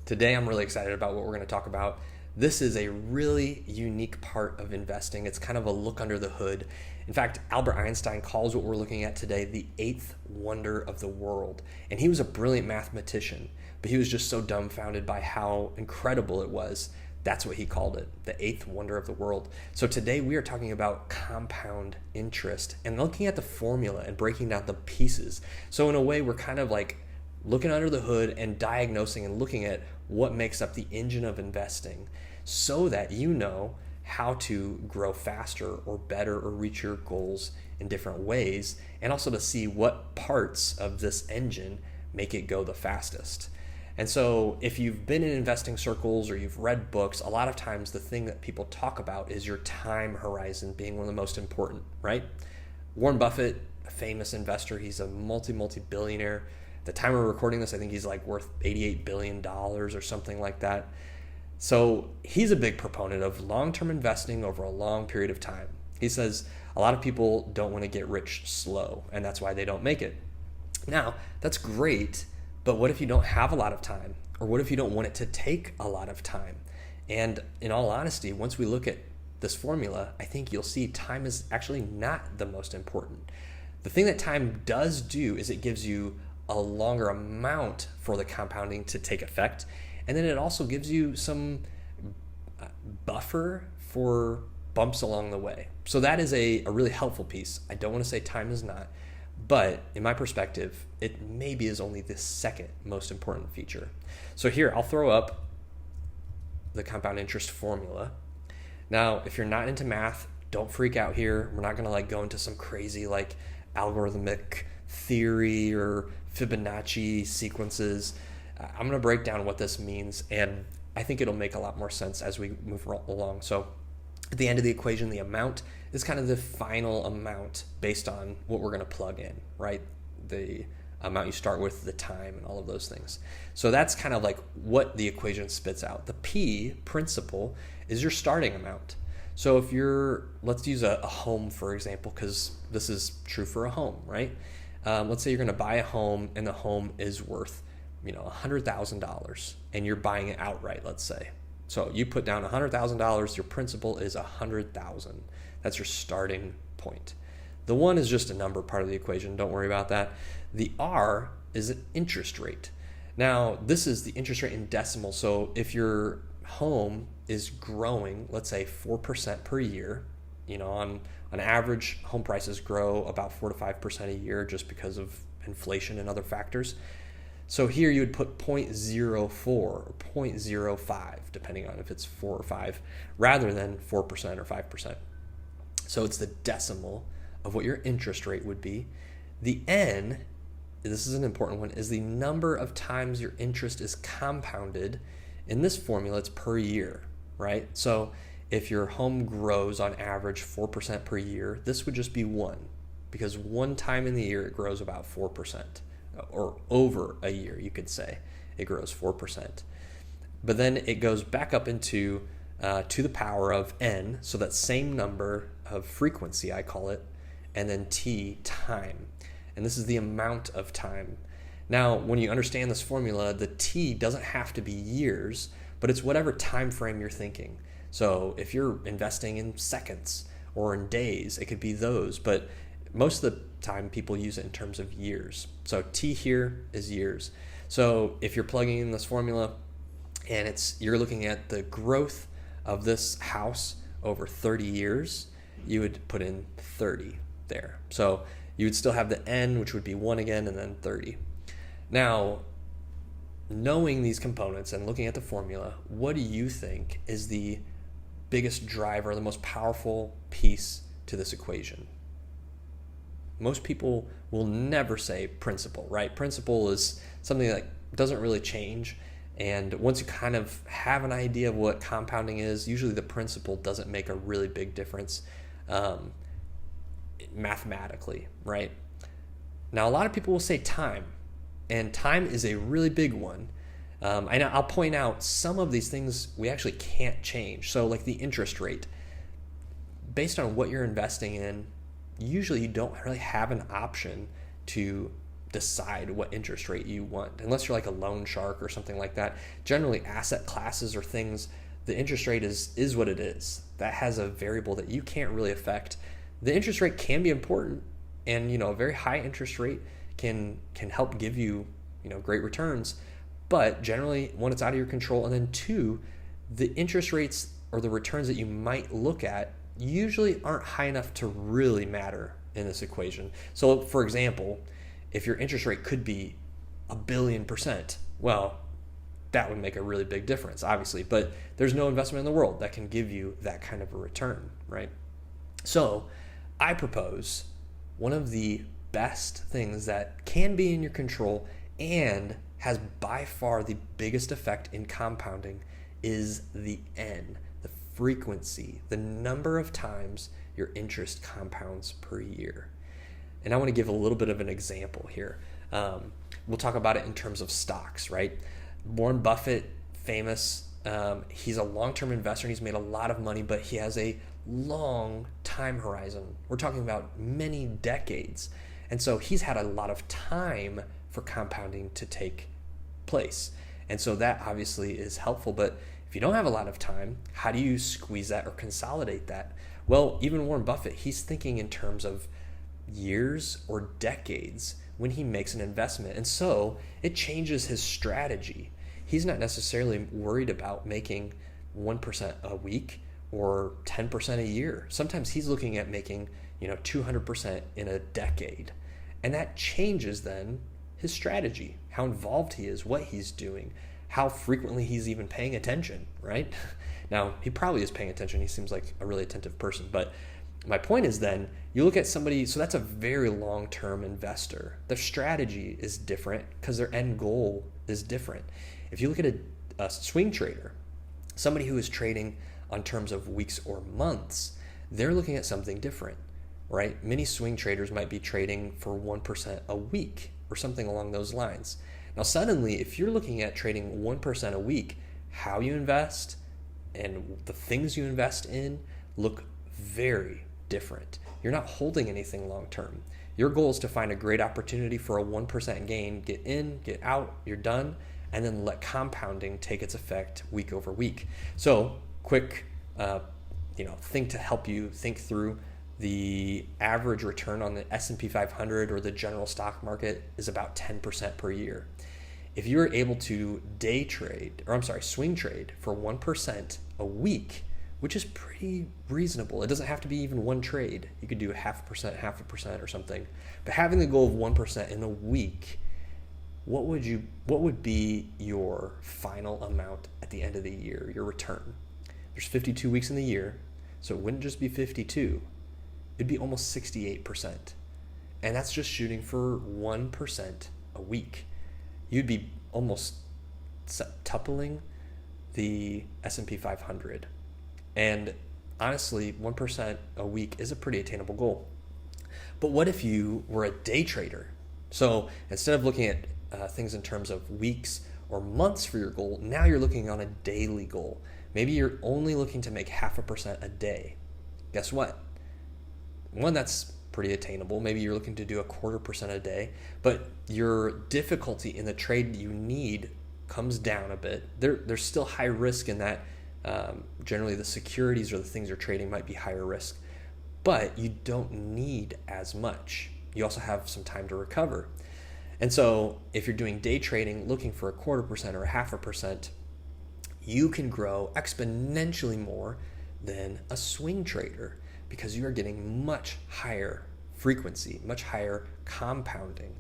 Today, I'm really excited about what we're going to talk about. This is a really unique part of investing. It's kind of a look under the hood. In fact, Albert Einstein calls what we're looking at today the eighth wonder of the world. And he was a brilliant mathematician, but he was just so dumbfounded by how incredible it was. That's what he called it, the eighth wonder of the world. So today we are talking about compound interest and looking at the formula and breaking down the pieces. So in a way, we're kind of like looking under the hood and diagnosing and looking at what makes up the engine of investing so that you know how to grow faster or better or reach your goals in different ways, and also to see what parts of this engine make it go the fastest. And so if you've been in investing circles or you've read books, a lot of times the thing that people talk about is your time horizon being one of the most important, right? Warren Buffett, a famous investor, he's a multi-billionaire. At the time we're recording this, I think he's like worth $88 billion or something like that. So he's a big proponent of long-term investing over a long period of time. He says a lot of people don't want to get rich slow, and that's why they don't make it. Now, that's great, but what if you don't have a lot of time? Or what if you don't want it to take a lot of time? And in all honesty, once we look at this formula, I think you'll see time is actually not the most important. The thing that time does do is it gives you a longer amount for the compounding to take effect. And then it also gives you some buffer for bumps along the way. So that is a really helpful piece. I don't want to say time is not, but in my perspective, it maybe is only the second most important feature. So here, I'll throw up the compound interest formula. Now, if you're not into math, don't freak out here. We're not going to go into some crazy algorithmic theory or Fibonacci sequences. I'm going to break down what this means, and I think it'll make a lot more sense as we move along. So at the end of the equation, the amount is kind of the final amount based on what we're going to plug in, right? The amount you start with, the time, and all of those things. So that's kind of what the equation spits out. The P, principal, is your starting amount. So if let's use a home, for example, because this is true for a home, right? Let's say you're going to buy a home and the home is worth $100,000 and you're buying it outright, let's say. So you put down $100,000, your principal is $100,000. That's your starting point. The 1 is just a number part of the equation. Don't worry about that. The R is an interest rate. Now, this is the interest rate in decimal. So if your home is growing, let's say 4% per year, on average, home prices grow about 4 to 5% a year just because of inflation and other factors. So here you would put 0.04 or 0.05, depending on if it's 4 or 5, rather than 4% or 5%. So it's the decimal of what your interest rate would be. The N, this is an important one, is the number of times your interest is compounded. In this formula, it's per year, right? So if your home grows on average 4% per year, this would just be 1, because one time in the year it grows about 4%, or over a year, you could say, it grows 4%. But then it goes back up into to the power of N, so that same number of frequency, I call it, and then T, time. And this is the amount of time. Now, when you understand this formula, the T doesn't have to be years, but it's whatever time frame you're thinking. So if you're investing in seconds or in days, it could be those, but most of the time people use it in terms of years. So T here is years. So if you're plugging in this formula and you're looking at the growth of this house over 30 years, you would put in 30 there. So you would still have the N, which would be 1 again, and then 30. Now, knowing these components and looking at the formula, what do you think is the biggest driver, the most powerful piece to this equation? Most people will never say principal, right? Principal is something that doesn't really change. And once you kind of have an idea of what compounding is, usually the principal doesn't make a really big difference mathematically, right? Now, a lot of people will say time, and time is a really big one. And I'll point out some of these things we actually can't change. So like the interest rate, based on what you're investing in, usually you don't really have an option to decide what interest rate you want, unless you're like a loan shark or something like that. Generally, asset classes or things, the interest rate is what it is. That has a variable that you can't really affect. The interest rate can be important, and a very high interest rate can help give you great returns, but generally, one, it's out of your control, and then two, the interest rates or the returns that you might look at usually aren't high enough to really matter in this equation. So for example, if your interest rate could be 1,000,000,000%, well, that would make a really big difference, obviously, but there's no investment in the world that can give you that kind of a return, right? So I propose one of the best things that can be in your control and has by far the biggest effect in compounding is the N, the frequency, the number of times your interest compounds per year. And I want to give a little bit of an example here. We'll talk about it in terms of stocks, right? Warren Buffett, famous. He's a long-term investor and he's made a lot of money, but he has a long time horizon. We're talking about many decades. And so he's had a lot of time for compounding to take place. And so that obviously is helpful. But if you don't have a lot of time, how do you squeeze that or consolidate that? Well, even Warren Buffett, he's thinking in terms of years or decades when he makes an investment. And so it changes his strategy. He's not necessarily worried about making 1% a week or 10% a year. Sometimes he's looking at making 200% in a decade. And that changes then his strategy, how involved he is, what he's doing, how frequently he's even paying attention, right? Now, he probably is paying attention. He seems like a really attentive person. But my point is then, you look at somebody, so that's a very long-term investor. Their strategy is different because their end goal is different. If you look at a swing trader, somebody who is trading on terms of weeks or months, they're looking at something different, right? Many swing traders might be trading for 1% a week or something along those lines. Now, suddenly, if you're looking at trading 1% a week, how you invest and the things you invest in look very different. You're not holding anything long term. Your goal is to find a great opportunity for a 1% gain, get in, get out, you're done, and then let compounding take its effect week over week. So, quick thing to help you think through. The average return on the S&P 500 or the general stock market is about 10% per year. If you're able to swing trade for 1% a week, which is pretty reasonable. It doesn't have to be even one trade. You could do 0.5% or something. But having the goal of 1% in a week, what would be your final amount at the end of the year, your return? There's 52 weeks in the year, so it wouldn't just be 52. It'd be almost 68%. And that's just shooting for 1% a week. You'd be almost tupling the S&P 500. And honestly, 1% a week is a pretty attainable goal. But what if you were a day trader? So instead of looking at things in terms of weeks or months for your goal, now you're looking on a daily goal. Maybe you're only looking to make 0.5% a day. Guess what? One, that's pretty attainable. Maybe you're looking to do 0.25% a day, but your difficulty in the trade you need comes down a bit. There's still high risk in that. Generally, the securities or the things you're trading might be higher risk, but you don't need as much. You also have some time to recover. And so if you're doing day trading, looking for 0.25% or 0.5%, you can grow exponentially more than a swing trader because you are getting much higher frequency, much higher compounding.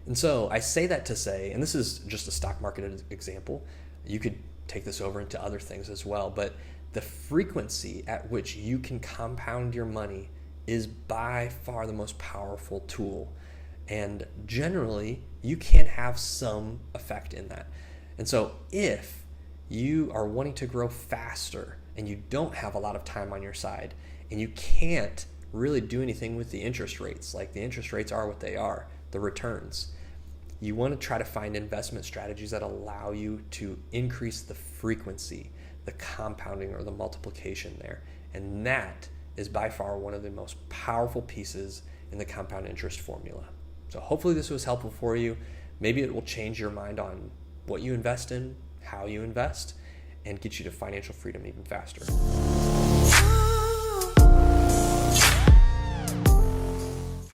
And so I say that to say, and this is just a stock market example, you could take this over into other things as well, but the frequency at which you can compound your money is by far the most powerful tool. And generally, you can have some effect in that. And so if you are wanting to grow faster and you don't have a lot of time on your side and you can't really do anything with the interest rates, like the interest rates are what they are, the returns, you want to try to find investment strategies that allow you to increase the frequency, the compounding or the multiplication there. And that is by far one of the most powerful pieces in the compound interest formula. So hopefully this was helpful for you. Maybe it will change your mind on what you invest in, how you invest, and get you to financial freedom even faster.